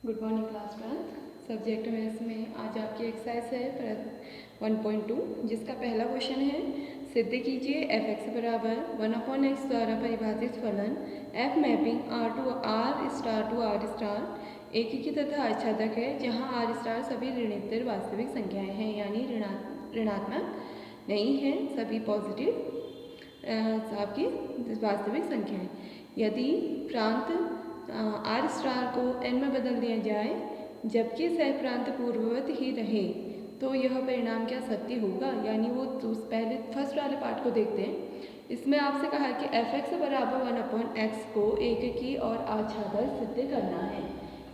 Good morning class 12 subject maths में आज आपकी एक्सरसाइज है 1.2 जिसका पहला क्वेश्चन है सिद्ध कीजिए f(x) बराबर 1/x द्वारा परिभाषित फलन f मैपिंग r एक ही तथा आच्छादक है जहां r सभी ऋणोत्तर वास्तविक संख्याएं हैं, यानी ऋणात्मक नहीं है, सभी पॉजिटिव आपकी वास्तविक संख्याएं। यदि प्रांत r को n में बदल दिया जाए जबकि सह प्रांत पूर्ववत ही रहे तो यह परिणाम क्या सत्य होगा, यानी वो पहले फर्स्ट वाले पार्ट को देखते हैं। इसमें आपसे कहा है कि f(x) बराबर 1/x को एककी और आच्छादक सिद्ध करना है।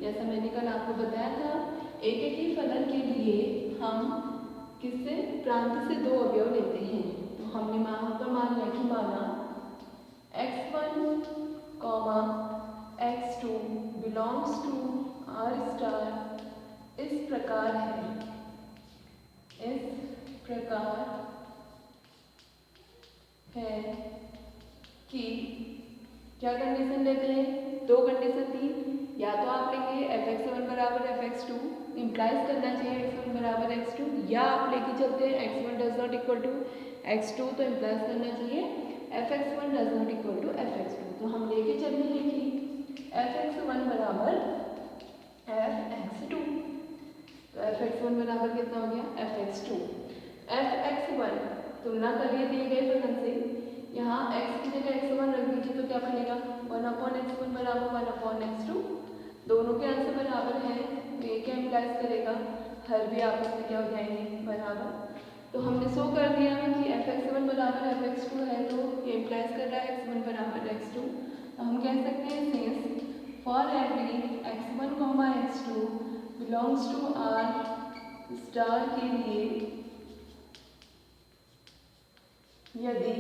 जैसा मैंने कल आपको बताया था, एककी फलन के लिए हम किससे प्रांत से दो अवयव लेते हैं। तो हमने वहाँ पर मान लिया कि माना x1, x2 belongs to r इस प्रकार है, कि क्या कंडीशन लेते हैं, दो कंडीशन थी। या तो आप लेंगे f(x1) बराबर f(x2) इम्प्लाइज करना चाहिए x1 बराबर x2, या आप लेके चलते हैं x1 does not equal to x2 तो इम्प्लाइज करना चाहिए f(x1) does not equal to f(x2)। तो हम लेके चलते हैं कि f(x1) बराबर f(x2), तो f(x1) बराबर कितना हो गया f(x2)। f(x1) तुलना करिए दिए गए फलन से, यहाँ x की जगह x1 रख दीजिए तो क्या बनेगा 1/x1 बराबर 1/x2। दोनों के आंसर बराबर हैं तो ये क्या इम्प्लाइज करेगा, हर भी आपस में क्या हो जाएंगे बराबर। तो हमने शो कर दिया है कि f(x1) बराबर f(x2) है, तो ये इम्प्लाइज कर रहा है x1 बराबर x2। तो हम कह सकते हैं since for every x1, x2 belongs to r के लिए यदि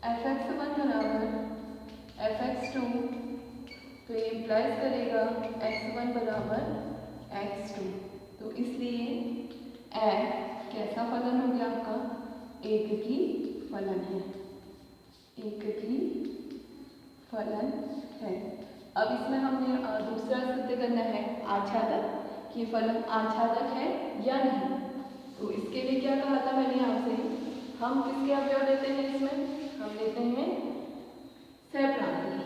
f(x1) बराबर f(x2) तो ये इम्प्लाइज करेगा x1 बराबर x2। तो इसलिए f कैसा फलन हो गया आपका, एककी फलन है, एककी फलन है। अब इसमें हमने दूसरा सिद्ध करना है आच्छादक, कि फलन आच्छादक है या नहीं। तो इसके लिए क्या कहा था मैंने आपसे, हम किसके अवयव लेते हैं, इसमें हम लेते हैं सहप्रांत की,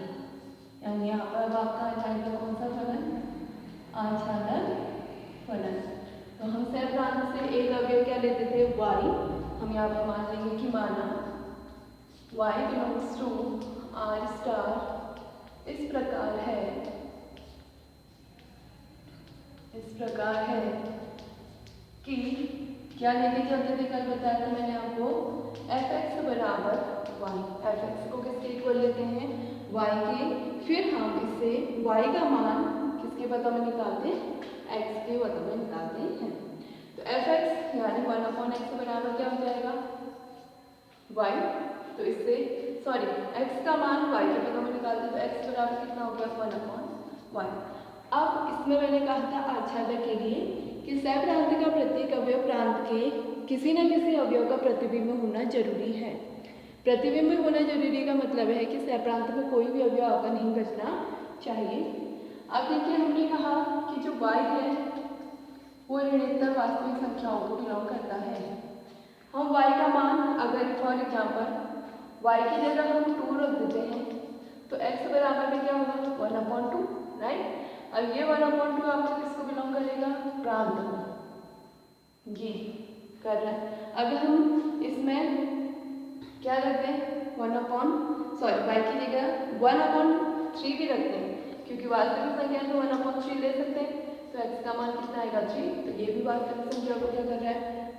यानी यहाँ पर आपका आ जाएगा कौन सा फलन, आच्छादक फलन। तो हम सहप्रांत से एक अवयव क्या लेते थे y, हम यहाँ पर मान लेंगे कि माना y बिलोंग्स टू r इस प्रकार है कि क्या लेके चलते थे, कल बताया था मैंने आपको f(x) बराबर y, f(x) को किसके इक्वल लेते हैं y के, फिर हम इससे y का मान किसके पता में निकालते हैं, x के पता में निकालते हैं। तो f(x) यानी 1/x बराबर क्या हो जाएगा y, तो इससे x का मान y के पता में निकालते हैं, तो x बराबर कितना हो गया 1/y। अब इसमें मैंने कहा था आच्छादक के लिए कि सहप्रांत का प्रत्येक अवयव प्रांत के किसी न किसी अवयव का प्रतिबिंब होना जरूरी है। प्रतिबिंब होना जरूरी का मतलब है कि सहप्रांत में कोई भी अवयव आपका नहीं बचना चाहिए। अब देखिए हमने कहा कि जो y है वो ऋणोत्तर वास्तविक संख्याओं को बिलोंग करता है। हम y का मान अगर फॉर एग्जाम्पल y की जगह हम 2 रख देते हैं तो x बराबर में क्या होगा 1/2, राइट। अब ये 1/2 आपको किसको बिलोंग करेगा, प्रांत को, ये कर रहा है। अगर हम इसमें क्या रखते हैं y की जगह 1/3 भी रखते हैं, क्योंकि वास्तविक संख्या तो 1/3 ले सकते हैं, तो x का मान कितना आएगा 3, तो ये भी वास्तविक संख्या को क्या कर रहा है,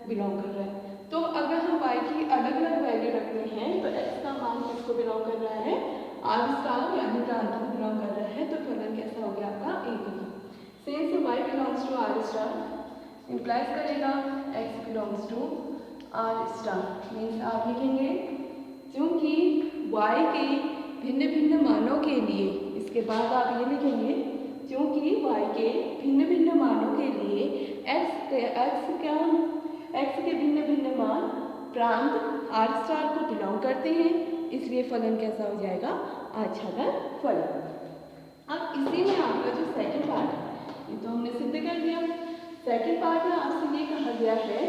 बिलोंग कर रहा है। तो अगर हम y की अलग अलग वैल्यू रखते हैं तो x का मान किसको बिलोंग कर रहा है, r यानी प्रांत को बिलोंग कर रहा है। तो फलन कैसा हो गया आपका एककी। Since y belongs to r implies करेगा x belongs to r, means आप लिखेंगे क्योंकि y के भिन्न भिन्न मानों के लिए, इसके बाद आप ये लिखेंगे क्योंकि y के भिन्न भिन्न मानों के लिए x के भिन्न भिन्न मान प्रांत r को बिलोंग करते हैं, इसलिए फलन कैसा हो जाएगा आच्छादक फलन। अब इसी में आपका जो सेकंड पार्ट है, ये तो हमने सिद्ध कर दिया। सेकंड पार्ट में आपसे ये कहा गया है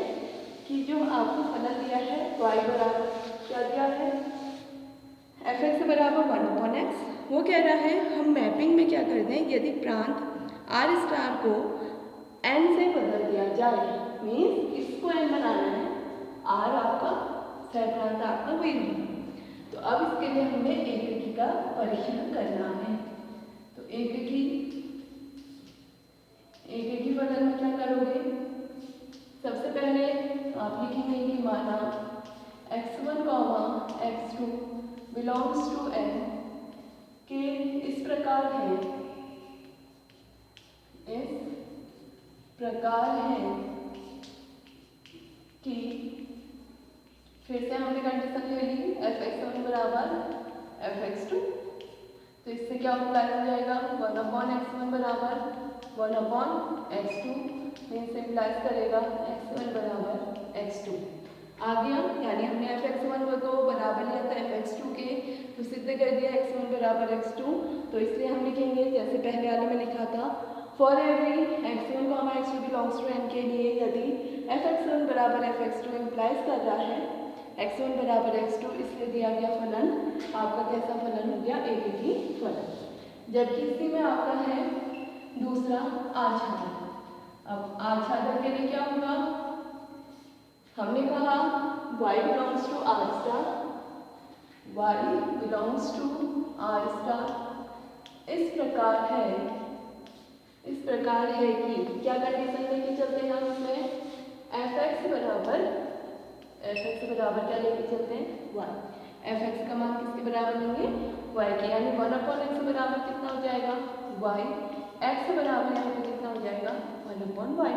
कि जो आपको फलन दिया है y बराबर क्या दिया है, fx बराबर 1/x। वो कह रहा है हम मैपिंग में क्या कर दें, यदि प्रांत r स्टार को n से बदल दिया जाए, मीन्स इसको n बनाना है, r आपका सहप्रांत आपका वही है। तो अब इसके लिए हमें एककी का परीक्षण करना है। तो एककी फलन में क्या करोगे, सबसे पहले आप लिखेंगे कि माना x1, x2 belongs to n के इस प्रकार है कि फिर से हमने कंडीशन ले ली fx1 बराबर fx2। तो इससे क्या अप्लाई हो जाएगा, 1/x1 बराबर 1/x2, मीन्स इम्प्लाइज करेगा x1 बराबर x2 आ गया। यानी हमने fx1 को बराबर लिया था fx2 के, तो सिद्ध कर दिया x1 बराबर x2। तो इसलिए हम लिखेंगे जैसे पहले वाले में लिखा था, for every x1, x2 belongs to n के लिए यदि fx1 बराबर fx2 इम्प्लाइज कर रहा है x1 बराबर x2, इसलिए दिया गया फलन आपका कैसा फलन हो गया, एककी फलन। जबकि इसी में आपका है दूसरा आच्छादक। अब आच्छादक के लिए क्या होगा, हमने कहा y belongs to r star, y belongs to r star इस प्रकार है कि क्या कंडीशन लेके चलते हैं हम इसमें, fx बराबर क्या लेके चलते हैं, y। fx का मान किसके बराबर लेंगे, y के, यानी 1/x बराबर कितना हो जाएगा, y। x बराबर यहाँ पे कितना हो जाएगा, 1/y।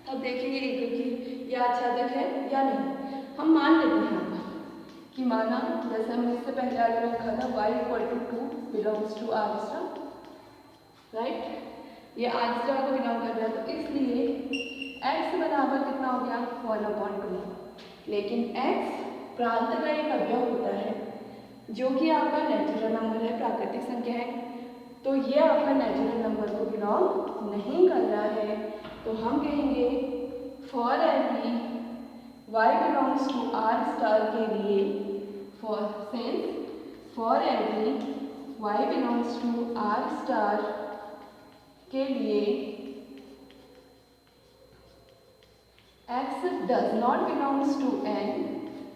अब देखेंगे एककी या आच्छादक है या नहीं। हम मान लेते हैं यहाँ कि माना जैसे हमने इससे पहले आगे रखा था y = 2 belongs to r star, right, ये r स्टार को बिलोंग कर रहा है, तो इसलिए x बराबर कितना हो गया, 1/2। लेकिन x प्रांत का एक अवयव होता है जो कि आपका नेचुरल नंबर है, प्राकृतिक संख्या है, तो ये आपका नेचुरल नंबर को बिलोंग नहीं कर रहा है। तो हम कहेंगे for every y belongs to r star के लिए, for every y belongs to r star के लिए x does not belongs to n,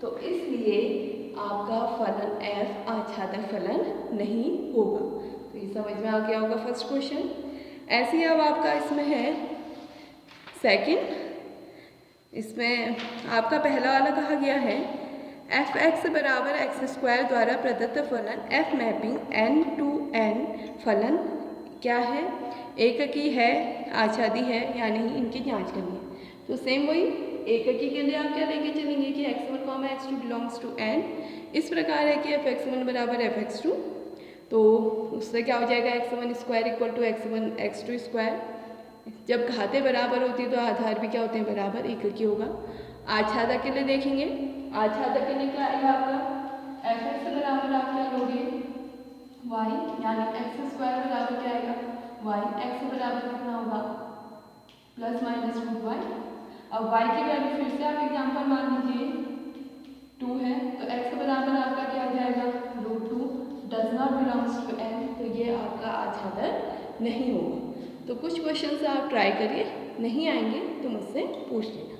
तो इसलिए आपका फलन f आच्छादक फलन नहीं होगा। तो ये समझ में आ गया होगा फर्स्ट क्वेश्चन। ऐसे ही अब आपका इसमें है सेकंड, इसमें आपका पहला वाला कहा गया है fx बराबर x² द्वारा प्रदत्त फलन f mapping n to n फलन क्या है, एककी है, आच्छादी है या नहीं, इनकी जांच करनी है। तो सेम वही एककी के लिए आप क्या लेके चलेंगे कि x1, x2 belongs to n इस प्रकार है कि fx1 बराबर fx2, तो उससे क्या हो जाएगा, x1 square equal to x2 square. जब घातें बराबर होती है तो आधार भी क्या होते हैं, बराबर, एककी होगा। आच्छादक के लिए देखेंगे, आच्छादक के लिए क्या आएगा आपका, fx बराबर आप क्या लोगे, y, यानी x² बराबर क्या आएगा, y। x बराबर कितना होगा, ±2y। अब y की वैल्यू फिर से आप एग्जाम्पल मान लीजिए 2 है, तो x बराबर आपका क्या आ जाएगा, √2 does not belongs to n, तो ये आपका आच्छादक नहीं होगा। तो कुछ क्वेश्चन आप ट्राई करिए, नहीं आएंगे तो मुझसे पूछ लेना।